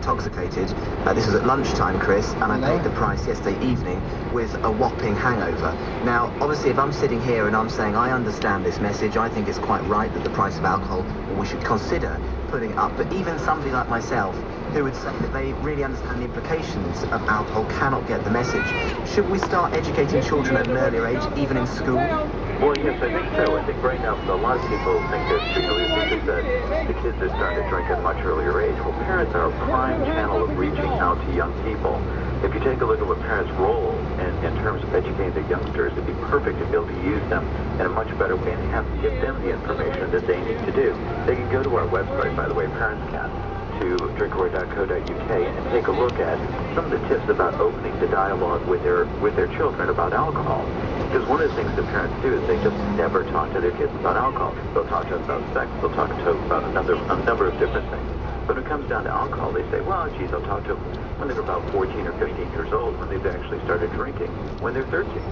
intoxicated. This was at lunchtime, Chris, and I paid the price yesterday evening with a whopping hangover. Now, obviously, if I'm sitting here and I'm saying I understand this message, I think it's quite right that the price of alcohol, we should consider putting it up. But even somebody like myself, who would say that they really understand the implications of alcohol, cannot get the message. Should we start educating children at an earlier age, even in school? Well, yes, I think so. I think right now a lot of people think that, particularly as you just said, the kids are starting to drink at a much earlier age. Well, parents are a prime channel of reaching out to young people. If you take a look at what parents' role in terms of educating the youngsters, it'd be perfect to be able to use them in a much better way and have give them the information that they need to do. They can go to our website, by the way, parents can, to drinkaway.co.uk and take a look at some of the tips about opening the dialogue with their children about alcohol. Because one of the things that parents do is they just never talk to their kids about alcohol. They'll talk to them about sex, they'll talk to them about a number of different things. But when it comes down to alcohol, they say, well, geez, I'll talk to them when they're about 14 or 15 years old, when they've actually started drinking, when they're 13.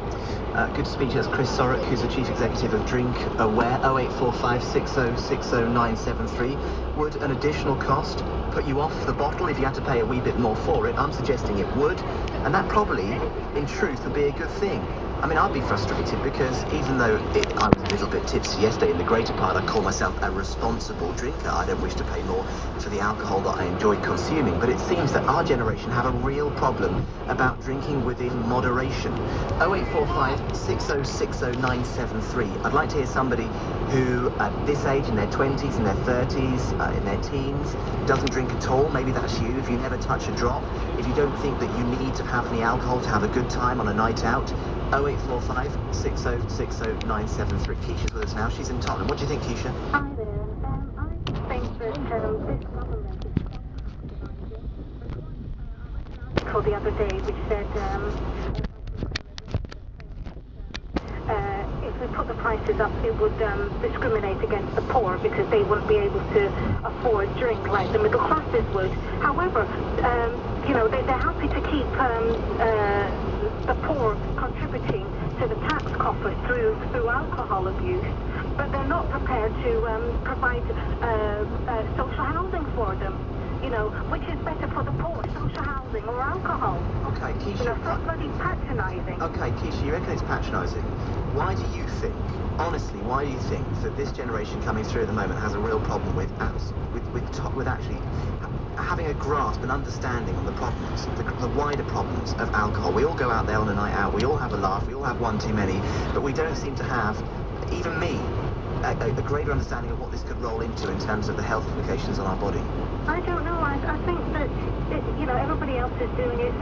Good to speak to us, Chris Sorrock, who's the Chief Executive of Drink Aware. 0845 6060973. Would an additional cost put you off the bottle if you had to pay a wee bit more for it? I'm suggesting it would, and that probably, in truth, would be a good thing. I mean, I'd be frustrated because even though I was a little bit tipsy yesterday, in the greater part, I call myself a responsible drinker. I don't wish to pay more for the alcohol that I enjoy consuming, but it seems that our generation have a real problem about drinking within moderation. 0845 6060973. I'd like to hear somebody who, at this age, in their 20s, in their 30s, in their teens, doesn't drink at all. Maybe that's you. If you never touch a drop, if you don't think that you need to have any alcohol to have a good time on a night out, 0845 6060973. Keisha's with us now. She's in Tottenham. What do you think, Keisha? Hi there. I think that this government is for the other day, which said if we put the prices up, it would discriminate against the poor because they wouldn't be able to afford drink like the middle classes would. However, they're happy to keep the poor contributing to the tax coffers through alcohol abuse, but they're not prepared to provide social housing for them. Which is better for the poor, social housing or alcohol? Okay, Keisha. It's bloody patronising. Okay, Keisha, you reckon it's patronising. Why do you think, honestly, why do you think that this generation coming through at the moment has a real problem with actually having a grasp and understanding on the problems, the wider problems of alcohol? We all go out there on a night out, we all have a laugh, we all have one too many, but we don't seem to have, even me, a greater understanding of what this could roll into in terms of the health implications on our body. I don't know. I think that everybody else is doing it.